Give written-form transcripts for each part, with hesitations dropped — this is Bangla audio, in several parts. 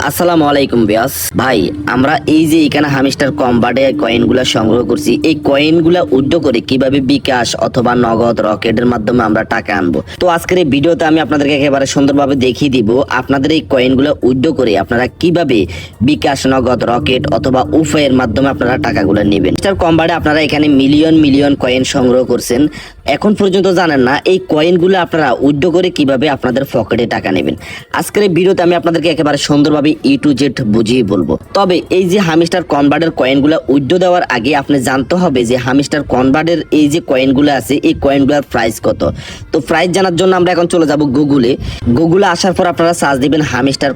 আসসালামু আলাইকুম বিয়াস ভাই, আমরা এই যে এখানে হামিস্টার কম্বাটে কয়েনগুলা সংগ্রহ করছি, এই কয়েনগুলা উইথড্র করে কিভাবে বিকাশ অথবা নগদ রকেটের মাধ্যমে আমরা টাকা আনবো। তো আজকের এই ভিডিওতে আমি আপনাদেরকে একেবারে সুন্দরভাবে দেখিয়ে দিব আপনাদের এই কয়েনগুলা উইথড্র করে আপনারা কিভাবে বিকাশ, নগদ, রকেট অথবা উফায়ের মাধ্যমে আপনারা টাকাগুলো নেবেন। হামিস্টার কম্বাটে আপনারা এখানে মিলিয়ন মিলিয়ন কয়েন সংগ্রহ করছেন, এখন পর্যন্ত জানেন না এই কয়েনগুলো আপনারা উইথড্র করে কিভাবে আপনাদের পকেটে টাকা নেবেন। আজকের এই ভিডিওতে আমি আপনাদেরকে একেবারে সুন্দরভাবে ই টু জেড বুঝিয়ে বলবো। তবে এই যে হামিস্টার কনভার্টের কয়েনগুলো উইথড্র দেওয়ার আগে আপনি জানতে হবে যে হামিস্টার কনভার্টের এই যে কয়েনগুলো আছে এই কয়েনগুলোর প্রাইস কত। তো প্রাইস জানার জন্য আমরা এখন চলে যাব গুগলে আসার পর আপনারা সার্চ দিবেন হামিস্টার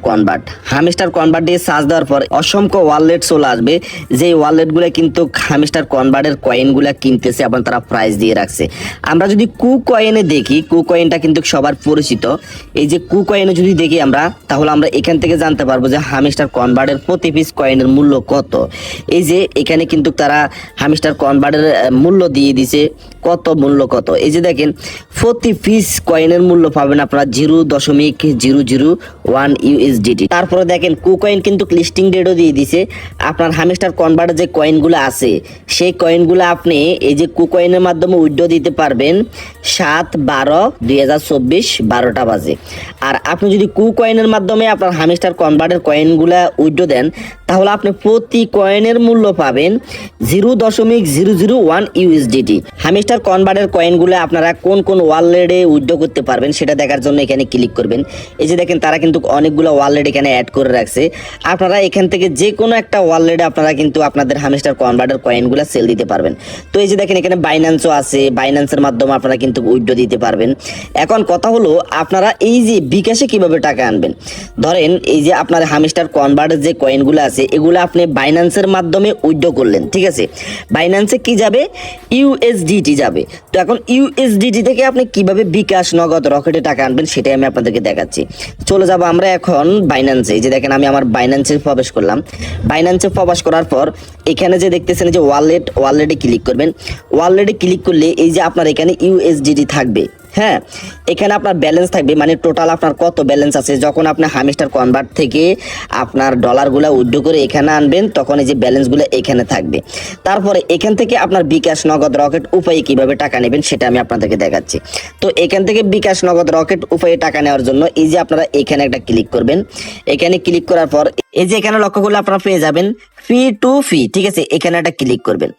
কনভার্ট দিয়ে সার্চ দেওয়ার পর অসংখ্য ওয়ালেট চলে আসবে, যে ওয়ালেটগুলো কিন্তু হামিস্টার কনভার্টের কয়েনগুলো কিনতেছে এবং তারা প্রাইস দিয়ে রাখছে। আমরা যদি কয়েনে দেখি, কয়েনটা কিন্তু সবার পরিচিত। এই যে কয়েনে যদি দেখি আমরা, তাহলে আমরা এখান থেকে জানতে পারবো যে হামিস্টার কনভার্টের প্রতি পিস কয়েনের মূল্য কত। এই যে এখানে কিন্তু তারা হামিস্টার কনভার্টের মূল্য দিয়ে দিছে, কত মূল্য কত। এই যে দেখেন প্রতি পিস কয়েনের মূল্য পাবেন আপনারা 0.001 ইউএসডিটি। তারপরে দেখেন কয়েন কিন্তু লিস্টিং ডেটও দিয়ে দিছে। আপনার হামিস্টার কনভার্টের যে কয়েনগুলো আছে সেই কয়েনগুলো আপনি এই যে কয়েনের মাধ্যমে উইথড্র দিতে পারবেন 7/12/2024 12টা বাজে। আর আপনি যদি কয়েনের মাধ্যমে আপনার হামিস্টার কনভার্টের কয়েনগুলা উইথড্র দেন, তাহলে আপনি প্রতি কয়েনের মূল্য পাবেন 0.001 ইউএসডিটি। হামিস্টার কনভার্টের কয়েনগুলো আপনারা কোন কোন ওয়ালেটে উইথড্র করতে পারবেন সেটা দেখার জন্য এখানে ক্লিক করবেন। এই যে দেখেন তারা কিন্তু অনেকগুলো ওয়ালেট এখানে অ্যাড করে রাখছে। আপনারা এখান থেকে যে কোনো একটা ওয়ালেটে আপনারা কিন্তু আপনাদের হামিস্টার কনভার্টের কয়েনগুলো সেল দিতে পারবেন। তো এই যে দেখেন এখানে বাইন্যান্সও আছে, বাইন্যান্সের মাধ্যমে আপনারা কিন্তু উইথড্র দিতে পারবেন। এখন কথা হলো আপনারা এই যে বিকাশে কিভাবে টাকা আনবেন। ধরেন এই যে আপনার হামিস্টার কনভার্টের যে কয়েনগুলো আছে এগুলো আপনি বাইন্যান্সের মাধ্যমে উইথড্র করলেন, ঠিক আছে। বাইন্যান্সে কি যাবে? ইউএসডিটি যাবে। তো এখন ইউএসডিটি থেকে আপনি কিভাবে বিকাশ, নগদ, রকেটে টাকা আনবেন সেটাই আমি আপনাদেরকে দেখাচ্ছি। চলে যাব আমরা এখন বাইন্যান্সে। এই যে দেখেন আমি আমার বাইন্যান্সে প্রবেশ করলাম। বাইন্যান্সে প্রবেশ করার পর এখানে যে দেখতেছেন যে ওয়ালেটে ক্লিক করবেন। ওয়ালেটে ক্লিক করলে এই যে আপনার এখানে ইউএসডিটি থাকবে। হ্যাঁ, এখানে আপনার ব্যালেন্স থাকবে, মানে টোটাল আপনার কত ব্যালেন্স আছে। যখন আপনি হামিস্টার কনভার্ট থেকে আপনার ডলারগুলো উইথড্র করে এখানে আনবেন তখন এই যে ব্যালেন্সগুলো এখানে থাকবে। তারপরে এখান থেকে আপনার বিকাশ, নগদ, রকেট উপায়ে কিভাবে টাকা নেবেন সেটা আমি আপনাদেরকে দেখাচ্ছি। তো এখান থেকে বিকাশ, নগদ, রকেট উপায়ে টাকা নেওয়ার জন্য এই যে আপনারা এখানে একটা ক্লিক করবেন। এখানে ক্লিক করার পর এই যে এখানে লক্ষ্য করলে আপনারা পেয়ে যাবেন ফি টু ফি, ঠিক আছে। এখানে একটা ক্লিক করবেন।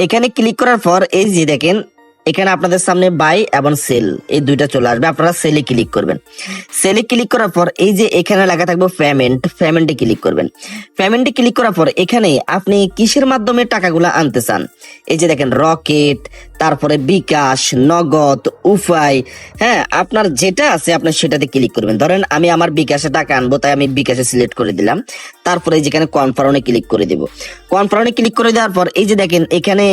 এখানে ক্লিক করার পর এই যে দেখেন এখানে আপনাদের সামনে বাই এবং সেল এই দুইটা চলে আসবে। আপনারা সেলে ক্লিক করবেন। সেলে ক্লিক করার পর এই যে এখানে লেখা থাকবে পেমেন্টে ক্লিক করবেন। পেমেন্টে ক্লিক করার পর এখানে আপনি কিসের মাধ্যমে টাকাগুলো আনতে চান, এই যে দেখেন রকেট, তারপরে বিকাশ, নগদ, উপায়। হ্যাঁ, আপনার যেটা আছে আপনি সেটাতে ক্লিক করবেন। ধরেন আমি আমার বিকাশে টাকা আনবো, তাই আমি বিকাশে সিলেক্ট করে দিলাম। তারপরে যেখানে কনফার্মে ক্লিক করে দেব। কনফার্মে ক্লিক করে দেওয়ার পর এই যে দেখেন এখানে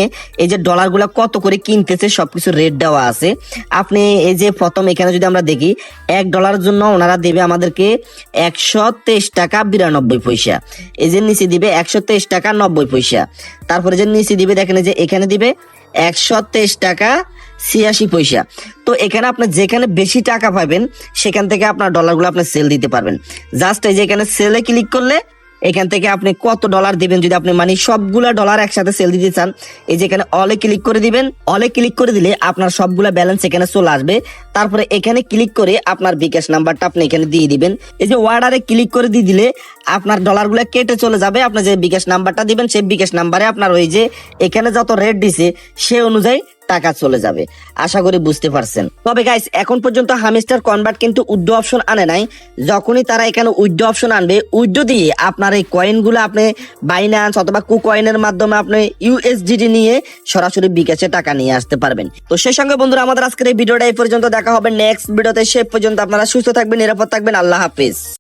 এই যে ডলারগুলো কত করে কিনতেছে সবকিছু রেট দেওয়া আছে। আপনি এই যে প্রথম এখানে যদি আমরা দেখি $1 জন্য ওনারা দেবে আমাদেরকে 123 টাকা 92 পয়সা। এই যে নিচে দিবে 123 টাকা 90 পয়সা। তারপরে যে নিচে দিবে দেখেন যে এখানে দিবে 123 টাকা 86 পয়সা। তো এখানে আপনি যেখানে বেশি টাকা পাবেন সেখান থেকে আপনার ডলারগুলো আপনি সেল দিতে পারবেন। জাস্ট এই যে এখানে সেলে ক্লিক করলে এখান থেকে আপনি কত ডলার দিবেন, যদি আপনি মানে সবগুলা ডলার একসাথে সেল দিতে চান এই যে এখানে অলে ক্লিক করে দিবেন। অলে ক্লিক করে দিলে আপনার সবগুলা ব্যালেন্স এখানে চলে আসবে। তারপরে এখানে ক্লিক করে আপনার বিকাশ নাম্বারটা আপনি এখানে দিয়ে দিবেন। এই যে অর্ডারে ক্লিক করে দিয়ে দিলে আপনার ডলারগুলো কেটে চলে যাবে। আপনি যে বিকাশ নাম্বারটা দিবেন সেই বিকাশ নাম্বারে আপনার ওই যে এখানে যত রেট দিছে সে অনুযায়ী টাকা চলে যাবে। আশা করি বুঝতে পারছেন। তবে গাইস এখন পর্যন্ত হামিস্টার কনভার্ট কিন্তু উইথড্র অপশন আনে নাই। যখনই তারা এখানে উইথড্র অপশন আনবে, উইথড্র দিয়ে আপনার এই কয়েনগুলো আপনি বাইন্যান্স অথবা কয়েনের মাধ্যমে আপনি ইউএসডিটি নিয়ে সরাসরি বিকাশে টাকা নিয়ে আসতে পারবেন। তো সেই সঙ্গে বন্ধুরা আমাদের আজকের এই ভিডিওটা এই পর্যন্ত। দেখা হবে নেক্সট ভিডিওতে। সে পর্যন্ত আপনারা সুস্থ থাকবেন, নিরাপদ থাকবেন। আল্লাহ হাফেজ।